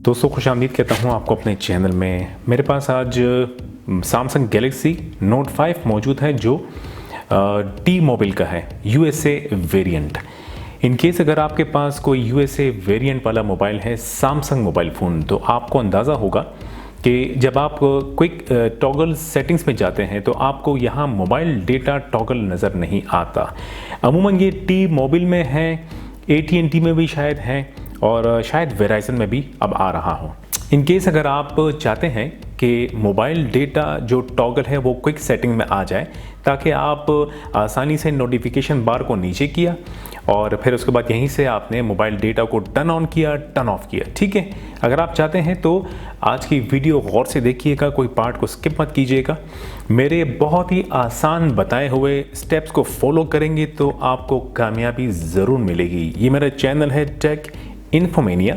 दोस्तों खुशामदीद कहता हूँ आपको अपने चैनल में। मेरे पास आज सैमसंग गैलेक्सी नोट 5 मौजूद है जो टी मोबाइल का है, यूएसए वेरिएंट। इन केस अगर आपके पास कोई यूएसए वेरिएंट वाला मोबाइल है सैमसंग मोबाइल फ़ोन, तो आपको अंदाज़ा होगा कि जब आप क्विक टॉगल सेटिंग्स में जाते हैं तो आपको यहाँ मोबाइल डेटा टॉगल नज़र नहीं आता। अमूमन ये टी मोबाइल में है, AT&T में भी शायद है और शायद वेराइजन में भी अब आ रहा हो। इन केस अगर आप चाहते हैं कि मोबाइल डेटा जो टॉगल है वो क्विक सेटिंग में आ जाए, ताकि आप आसानी से नोटिफिकेशन बार को नीचे किया और फिर उसके बाद यहीं से आपने मोबाइल डेटा को टर्न ऑन किया, टर्न ऑफ किया। ठीक है, अगर आप चाहते हैं तो आज की वीडियो गौर से देखिएगा, कोई पार्ट को स्किप मत कीजिएगा। मेरे बहुत ही आसान बताए हुए स्टेप्स को फॉलो करेंगे तो आपको कामयाबी ज़रूर मिलेगी। ये मेरा चैनल है टेक इन्फोमेनिया।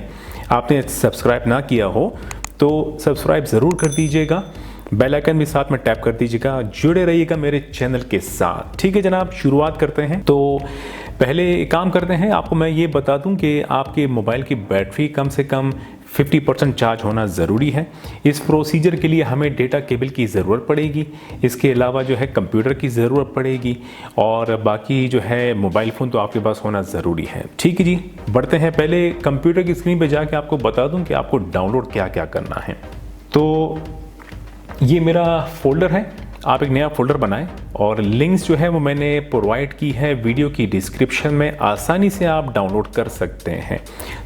आपने सब्सक्राइब ना किया हो तो सब्सक्राइब ज़रूर कर दीजिएगा, बेल आइकन भी साथ में टैप कर दीजिएगा, जुड़े रहिएगा मेरे चैनल के साथ। ठीक है जनाब, शुरुआत करते हैं। तो पहले एक काम करते हैं, आपको मैं ये बता दूं कि आपके मोबाइल की बैटरी कम से कम 50% चार्ज होना ज़रूरी है। इस प्रोसीजर के लिए हमें डेटा केबल की ज़रूरत पड़ेगी, इसके अलावा जो है कंप्यूटर की ज़रूरत पड़ेगी और बाकी जो है मोबाइल फ़ोन तो आपके पास होना ज़रूरी है। ठीक है जी, बढ़ते हैं। पहले कंप्यूटर की स्क्रीन पे जाके आपको बता दूं कि आपको डाउनलोड क्या क्या करना है। तो ये मेरा फोल्डर है, आप एक नया फोल्डर बनाएं और लिंक्स जो है वो मैंने प्रोवाइड की है वीडियो की डिस्क्रिप्शन में, आसानी से आप डाउनलोड कर सकते हैं।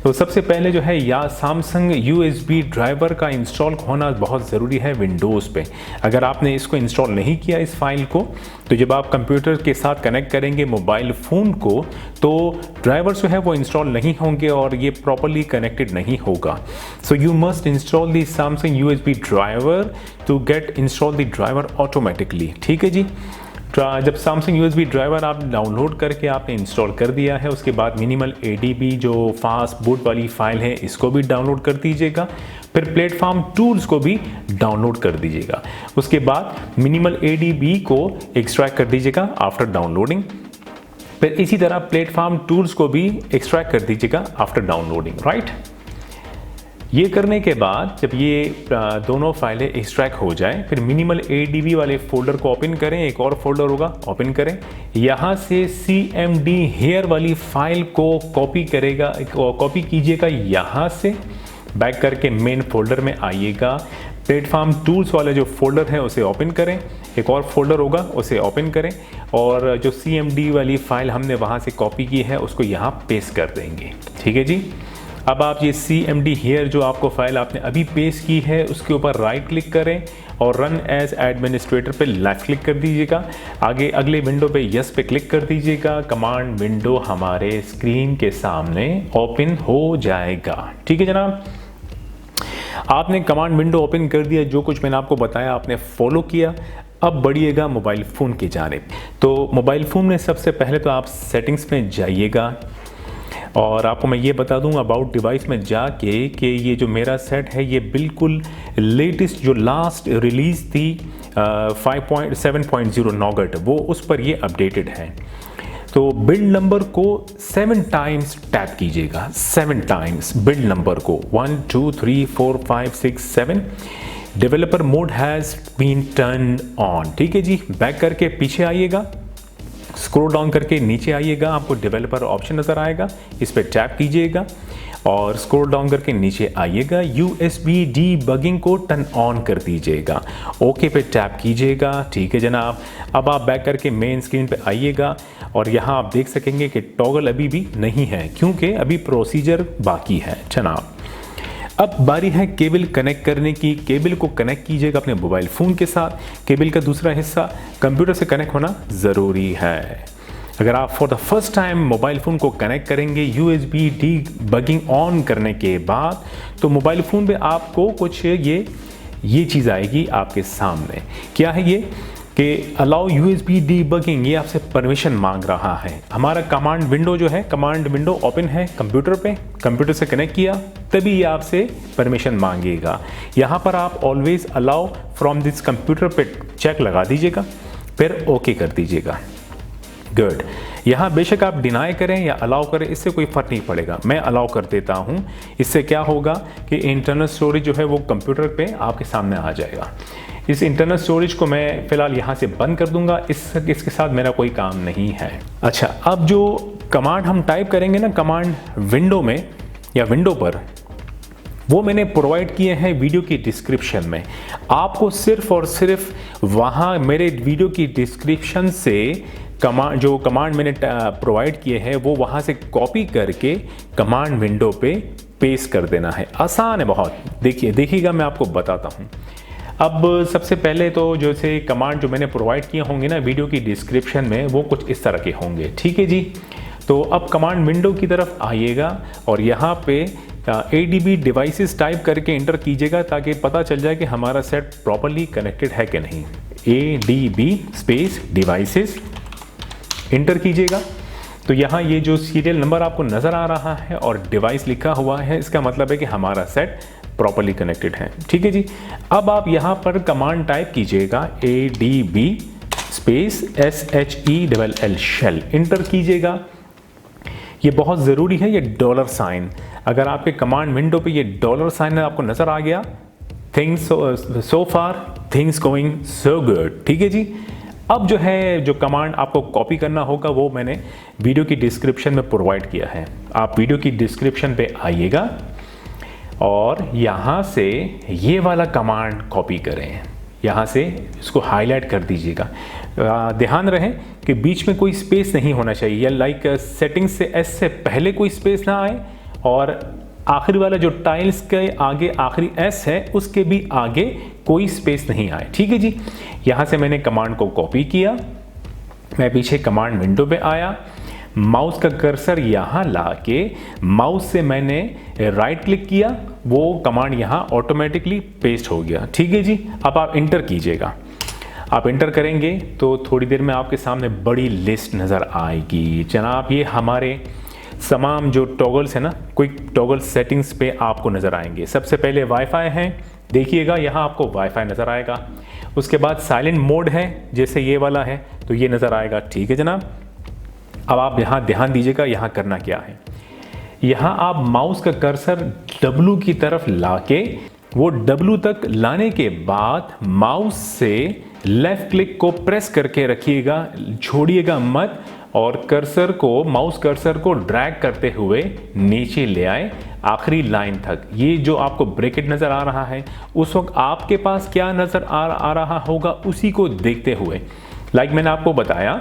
तो सबसे पहले जो है या सैमसंग USB ड्राइवर का इंस्टॉल होना बहुत ज़रूरी है विंडोज़ पे। अगर आपने इसको इंस्टॉल नहीं किया इस फाइल को, तो जब आप कंप्यूटर के साथ कनेक्ट करेंगे मोबाइल फ़ोन को तो ड्राइवर जो है वो इंस्टॉल नहीं होंगे और ये प्रॉपरली कनेक्टेड नहीं होगा। So you must install the Samsung USB driver to get install the driver automatically. ठीक है जी, जब सैमसंग USB ड्राइवर आप डाउनलोड करके आपने इंस्टॉल कर दिया है, उसके बाद मिनिमल ADB जो फास्ट बूट वाली फाइल है इसको भी डाउनलोड कर दीजिएगा। फिर प्लेटफॉर्म टूल्स को भी डाउनलोड कर दीजिएगा। उसके बाद मिनिमल ADB को एक्सट्रैक्ट कर दीजिएगा आफ्टर डाउनलोडिंग। फिर इसी तरह प्लेटफॉर्म टूल्स को भी एक्सट्रैक्ट कर दीजिएगा आफ्टर डाउनलोडिंग, राइट। ये करने के बाद जब ये दोनों फाइलें एक्सट्रैक्ट हो जाए, फिर मिनिमल ADB वाले फोल्डर को ओपन करें, एक और फोल्डर होगा ओपन करें, यहाँ से CMD हेयर वाली फाइल को कॉपी कीजिएगा, यहाँ से बैक करके मेन फोल्डर में आइएगा। प्लेटफॉर्म टूल्स वाले जो फोल्डर है उसे ओपन करें, एक और फोल्डर होगा उसे ओपन करें और जो CMD वाली फाइल हमने वहाँ से कॉपी की है उसको यहाँ पेस्ट कर देंगे। ठीक है जी, अब आप ये CMD हेयर जो आपको फाइल आपने अभी पेस्ट की है उसके ऊपर राइट क्लिक करें और रन एज एडमिनिस्ट्रेटर पे लेफ्ट क्लिक कर दीजिएगा। आगे अगले विंडो पे यस पे क्लिक कर दीजिएगा। कमांड विंडो हमारे स्क्रीन के सामने ओपन हो जाएगा। ठीक है जनाब, आपने कमांड विंडो ओपन कर दिया, जो कुछ मैंने आपको बताया आपने फॉलो किया। अब बढ़िएगा मोबाइल फ़ोन की जानिब। तो मोबाइल फ़ोन में सबसे पहले तो आप सेटिंग्स में जाइएगा और आपको मैं ये बता दूं अबाउट डिवाइस में जाके कि ये जो मेरा सेट है ये बिल्कुल लेटेस्ट जो लास्ट रिलीज़ थी 5.7.0 नॉगट, वो उस पर ये अपडेटेड है। तो बिल्ड नंबर को 7 टाइम्स टैप कीजिएगा, 7 टाइम्स बिल्ड नंबर को, 1 2 3 4 5 6 7। Developer mode has been turn on. ठीक है जी, बैक करके पीछे आइएगा, स्क्रॉल डाउन करके नीचे आइएगा, आपको डेवलपर ऑप्शन नज़र आएगा, इस पर टैप कीजिएगा और स्क्रॉल डाउन करके नीचे आइएगा। USB डीबगिंग को टर्न ऑन कर दीजिएगा, ओके पे टैप कीजिएगा। ठीक है जनाब, अब आप बैक करके मेन स्क्रीन पे आइएगा और यहाँ आप देख सकेंगे कि टॉगल अभी भी नहीं है क्योंकि अभी प्रोसीजर बाकी है जनाब। अब बारी है केबल कनेक्ट करने की। केबल को कनेक्ट कीजिएगा अपने मोबाइल फ़ोन के साथ। केबल का दूसरा हिस्सा कंप्यूटर से कनेक्ट होना ज़रूरी है। अगर आप for the first time mobile phone को कनेक्ट करेंगे USB डीबगिंग ऑन करने के बाद, तो मोबाइल फ़ोन पे आपको कुछ ये चीज़ आएगी आपके सामने। क्या है ये कि अलाउ USB डीबगिंग, ये आपसे परमिशन मांग रहा है। हमारा कमांड विंडो जो है, कमांड विंडो ओपन है कंप्यूटर पे, कंप्यूटर से कनेक्ट किया तभी ये आपसे परमिशन मांगेगा। यहाँ पर आप always allow from this computer पे चेक लगा दीजिएगा, फिर ओके कर दीजिएगा। गुड। यहाँ बेशक आप डिनाई करें या अलाउ करें, इससे कोई फ़र्क नहीं पड़ेगा। मैं अलाउ कर देता हूँ। इससे क्या होगा कि इंटरनल स्टोरेज जो है वो कंप्यूटर पे आपके सामने आ जाएगा। इस इंटरनल स्टोरेज को मैं फ़िलहाल यहाँ से बंद कर दूंगा। इसके साथ मेरा कोई काम नहीं है। अच्छा, अब जो कमांड हम टाइप करेंगे ना कमांड विंडो में या विंडो पर, वो मैंने प्रोवाइड किए हैं वीडियो की डिस्क्रिप्शन में। आपको सिर्फ और सिर्फ वहाँ मेरे वीडियो की डिस्क्रिप्शन से जो कमांड मैंने प्रोवाइड किए हैं वो वहाँ से कॉपी करके कमांड विंडो पे पेस्ट कर देना है। आसान है बहुत। देखिएगा मैं आपको बताता हूँ। अब सबसे पहले तो जैसे कमांड जो मैंने प्रोवाइड किए होंगे ना वीडियो की डिस्क्रिप्शन में, वो कुछ इस तरह के होंगे। ठीक है जी। तो अब कमांड विंडो की तरफ आइएगा और यहाँ पे ADB डिवाइसेस टाइप करके इंटर कीजिएगा ताकि पता चल जाए कि हमारा सेट प्रॉपर्ली कनेक्टेड है कि नहीं। ADB स्पेस डिवाइसेस इंटर कीजिएगा। तो यहाँ ये जो सीरियल नंबर आपको नज़र आ रहा है और डिवाइस लिखा हुआ है, इसका मतलब है कि हमारा सेट प्रॉपर्ली कनेक्टेड है। ठीक है जी। अब आप यहाँ पर कमांड टाइप कीजिएगा ADB space SHELL shell enter कीजिएगा। ये बहुत ज़रूरी है, ये डॉलर साइन। अगर आपके कमांड विंडो पे ये डॉलर साइन आपको नज़र आ गया, थिंग्स सो फार थिंग्स गोइंग सो गुड। ठीक है जी। अब जो कमांड आपको कॉपी करना होगा वो मैंने वीडियो की डिस्क्रिप्शन में प्रोवाइड किया है। आप वीडियो की डिस्क्रिप्शन पे आइएगा और यहाँ से ये वाला कमांड कॉपी करें। यहाँ से इसको हाईलाइट कर दीजिएगा। ध्यान रहे कि बीच में कोई स्पेस नहीं होना चाहिए, या लाइक सेटिंग्स से एस से पहले कोई स्पेस ना आए और आखिरी वाला जो टाइल्स के आगे आखिरी एस है उसके भी आगे कोई स्पेस नहीं आए। ठीक है जी। यहाँ से मैंने कमांड को कॉपी किया, मैं पीछे कमांड विंडो पे आया, माउस का कर्सर यहाँ ला के माउस से मैंने राइट क्लिक किया, वो कमांड यहाँ ऑटोमेटिकली पेस्ट हो गया। ठीक है जी। अब आप इंटर कीजिएगा। आप इंटर करेंगे तो थोड़ी देर में आपके सामने बड़ी लिस्ट नज़र आएगी। जनाब ये हमारे तमाम जो टॉगल्स है ना, क्विक टॉगल सेटिंग्स पे आपको नज़र आएंगे। सबसे पहले वाईफाई है, देखिएगा यहाँ आपको वाईफाई नज़र आएगा। उसके बाद साइलेंट मोड है, जैसे ये वाला है तो ये नज़र आएगा। ठीक है जनाब। अब आप यहाँ ध्यान दीजिएगा, यहाँ करना क्या है। यहाँ आप माउस का कर्सर W की तरफ लाके, वो W तक लाने के बाद माउस से लेफ्ट क्लिक को प्रेस करके रखिएगा, छोड़िएगा मत, और माउस कर्सर को ड्रैग करते हुए नीचे ले आए आखिरी लाइन तक। ये जो आपको ब्रैकेट नज़र आ रहा है, उस वक्त आपके पास क्या नज़र आ रहा होगा उसी को देखते हुए, लाइक मैंने आपको बताया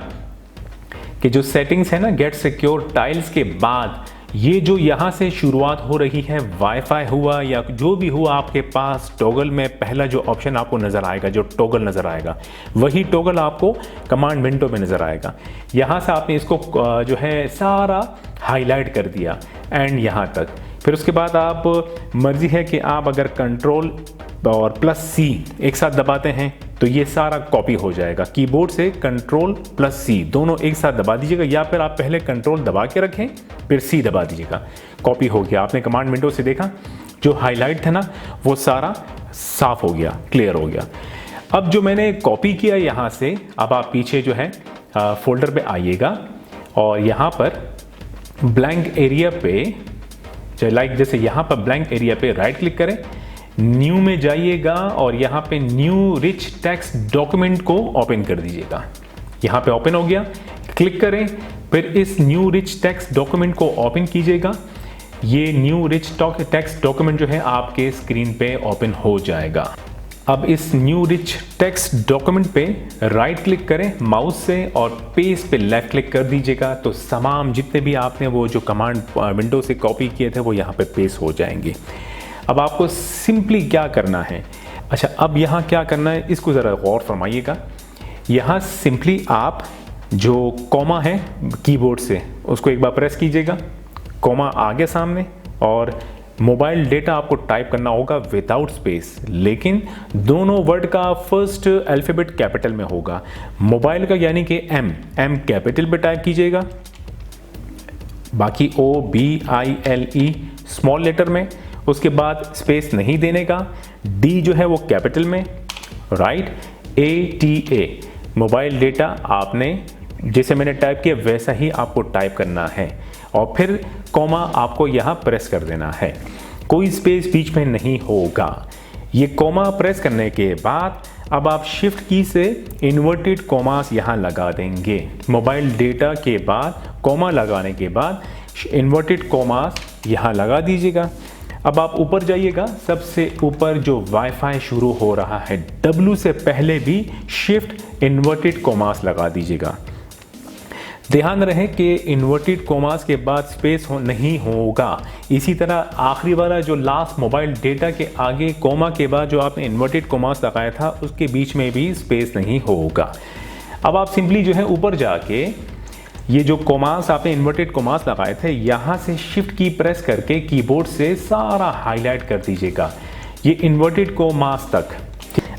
कि जो सेटिंग्स है ना गेट सिक्योर टाइल्स के बाद, ये जो यहाँ से शुरुआत हो रही है, वाईफाई हुआ या जो भी हुआ आपके पास, टॉगल में पहला जो ऑप्शन आपको नज़र आएगा, जो टॉगल नज़र आएगा, वही टॉगल आपको कमांड विंडो में नज़र आएगा। यहाँ से आपने इसको जो है सारा हाईलाइट कर दिया एंड यहाँ तक। फिर उसके बाद आप मर्जी है कि आप अगर कंट्रोल और +C एक साथ दबाते हैं तो ये सारा कॉपी हो जाएगा। कीबोर्ड से कंट्रोल +C दोनों एक साथ दबा दीजिएगा, या फिर आप पहले कंट्रोल दबा के रखें फिर C दबा दीजिएगा, कॉपी हो गया। आपने कमांड विंडो से देखा जो हाईलाइट था ना वो सारा साफ हो गया, क्लियर हो गया। अब जो मैंने कॉपी किया यहाँ से, अब आप पीछे जो है फोल्डर पे आइएगा और यहाँ पर ब्लैंक एरिया पे, लाइक जैसे यहाँ पर ब्लैंक एरिया पे राइट क्लिक करें, न्यू में जाइएगा और यहाँ पे न्यू रिच टेक्स्ट डॉक्यूमेंट को ओपन कर दीजिएगा। यहाँ पे ओपन हो गया, क्लिक करें, फिर इस न्यू रिच टेक्स्ट डॉक्यूमेंट को ओपन कीजिएगा। ये न्यू रिच टेक्स्ट डॉक्यूमेंट जो है आपके स्क्रीन पे ओपन हो जाएगा। अब इस न्यू रिच टेक्स्ट डॉक्यूमेंट पे राइट क्लिक करें माउस से और पेस्ट पे लेफ्ट क्लिक कर दीजिएगा, तो तमाम जितने भी आपने वो जो कमांड विंडो से कॉपी किए थे वो यहाँ पे पेस्ट हो जाएंगे। अब आपको सिंपली क्या करना है, अच्छा अब यहाँ क्या करना है इसको ज़रा गौर फरमाइएगा। यहाँ सिंपली आप जो कॉमा है कीबोर्ड से उसको एक बार प्रेस कीजिएगा, कॉमा आगे सामने, और मोबाइल डेटा आपको टाइप करना होगा विदाउट स्पेस, लेकिन दोनों वर्ड का फर्स्ट अल्फ़ाबेट कैपिटल में होगा। मोबाइल का यानी कि M कैपिटल पे टाइप कीजिएगा, बाकी OBILE स्मॉल लेटर में, उसके बाद स्पेस नहीं देने का, D जो है वो कैपिटल में, राइट, ATA मोबाइल डेटा आपने जैसे मैंने टाइप किया वैसा ही आपको टाइप करना है और फिर कॉमा आपको यहाँ प्रेस कर देना है, कोई स्पेस बीच में नहीं होगा। ये कॉमा प्रेस करने के बाद अब आप शिफ्ट की से इन्वर्टेड कॉमास यहाँ लगा देंगे। मोबाइल डेटा के बाद कॉमा लगाने के बाद इन्वर्टेड कॉमास यहाँ लगा दीजिएगा। अब आप ऊपर जाइएगा, सबसे ऊपर जो वाईफाई शुरू हो रहा है W से पहले भी शिफ्ट इन्वर्टेड कॉमास लगा दीजिएगा। ध्यान रहे कि इन्वर्टेड कॉमास के बाद स्पेस नहीं होगा। इसी तरह आखिरी वाला जो लास्ट मोबाइल डेटा के आगे कॉमा के बाद जो आपने इन्वर्टेड कॉमास लगाया था उसके बीच में भी स्पेस नहीं होगा। अब आप सिंपली जो है ऊपर जाके ये जो कॉमास आपने इन्वर्टेड कॉमास लगाए थे यहाँ से शिफ्ट की प्रेस करके कीबोर्ड से सारा हाईलाइट कर दीजिएगा ये इन्वर्टेड कॉमास तक।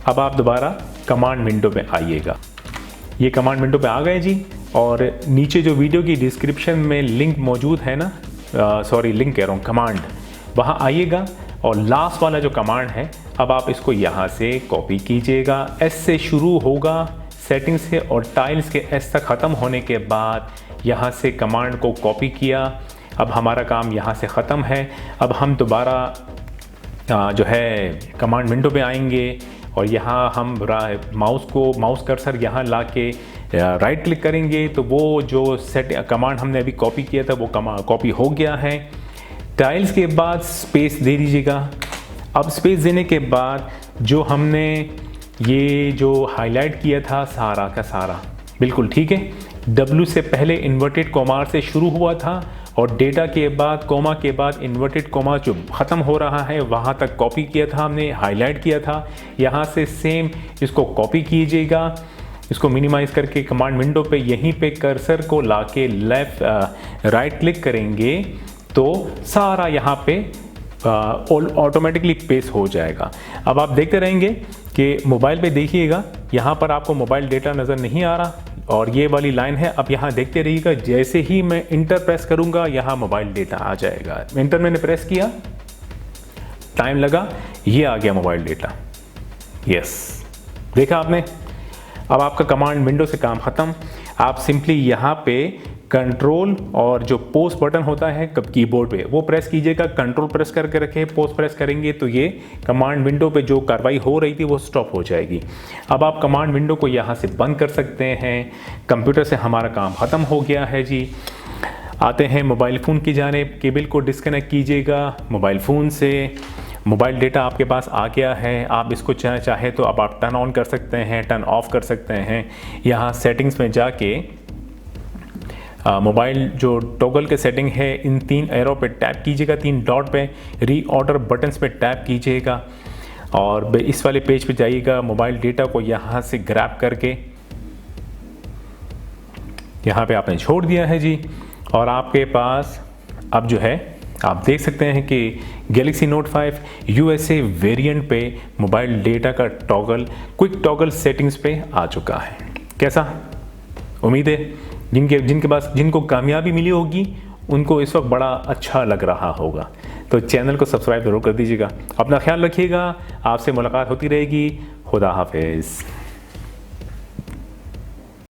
अब आप दोबारा कमांड विंडो पे आइएगा। ये कमांड विंडो पे आ गए जी, और नीचे जो वीडियो की डिस्क्रिप्शन में लिंक मौजूद है ना, लिंक कह रहा हूँ, कमांड, वहाँ आइएगा और लास्ट वाला जो कमांड है अब आप इसको यहाँ से कॉपी कीजिएगा। एस से शुरू होगा सेटिंग्स से और टाइल्स के एस तक ख़त्म होने के बाद यहाँ से कमांड को कॉपी किया। अब हमारा काम यहाँ से ख़त्म है। अब हम दोबारा जो है कमांड विंडो पे आएंगे और यहाँ हम माउस कर्सर यहाँ ला के राइट क्लिक करेंगे तो वो जो कमांड हमने अभी कॉपी किया था वो कॉपी हो गया है। टाइल्स के बाद स्पेस दे दीजिएगा। अब स्पेस देने के बाद जो हमने ये जो हाईलाइट किया था सारा का सारा बिल्कुल ठीक है, W से पहले इन्वर्टेड कॉमा से शुरू हुआ था और डेटा के बाद कॉमा के बाद इन्वर्टेड कॉमा जो ख़त्म हो रहा है वहाँ तक कॉपी किया था हमने, हाईलाइट किया था। यहाँ से सेम इसको कॉपी कीजिएगा, इसको मिनिमाइज़ करके कमांड विंडो पे यहीं पे कर्सर को लाके राइट क्लिक करेंगे तो सारा यहाँ पे ऑटोमेटिकली पेस्ट हो जाएगा। अब आप देखते रहेंगे कि मोबाइल पे देखिएगा यहाँ पर आपको मोबाइल डेटा नज़र नहीं आ रहा और ये वाली लाइन है। अब यहाँ देखते रहिएगा, जैसे ही मैं इंटर प्रेस करूँगा यहाँ मोबाइल डेटा आ जाएगा। इंटर मैंने प्रेस किया, टाइम लगा, ये आ गया मोबाइल डेटा। यस, देखा आपने। अब आपका कमांड विंडो से काम ख़त्म। आप सिंपली यहाँ पे कंट्रोल और जो पोस्ट बटन होता है कीबोर्ड पे वो प्रेस कीजिएगा। कंट्रोल प्रेस करके रखें, पोस्ट प्रेस करेंगे तो ये कमांड विंडो पे जो कार्रवाई हो रही थी वो स्टॉप हो जाएगी। अब आप कमांड विंडो को यहाँ से बंद कर सकते हैं। कंप्यूटर से हमारा काम ख़त्म हो गया है जी। आते हैं मोबाइल फ़ोन की जानिब। केबल को डिस्कनेक्ट कीजिएगा मोबाइल फ़ोन से। मोबाइल डेटा आपके पास आ गया है। आप इसको चाहे तो अब आप टर्न ऑन कर सकते हैं, टर्न ऑफ कर सकते हैं। यहाँ सेटिंग्स में जाके मोबाइल जो टॉगल के सेटिंग है इन 3 एरो पे टैप कीजिएगा, 3 डॉट पे, रीऑर्डर बटन्स पे टैप कीजिएगा और इस वाले पेज पे जाइएगा। मोबाइल डेटा को यहाँ से ग्रैब करके यहाँ पे आपने छोड़ दिया है जी और आपके पास अब जो है आप देख सकते हैं कि गैलेक्सी नोट 5 USA वेरिएंट पे मोबाइल डेटा का टॉगल क्विक टॉगल सेटिंग्स पे आ चुका है। कैसा? उम्मीद है जिनको कामयाबी मिली होगी उनको इस वक्त बड़ा अच्छा लग रहा होगा। तो चैनल को सब्सक्राइब जरूर कर दीजिएगा। अपना ख्याल रखिएगा। आपसे मुलाकात होती रहेगी। खुदा हाफिज़।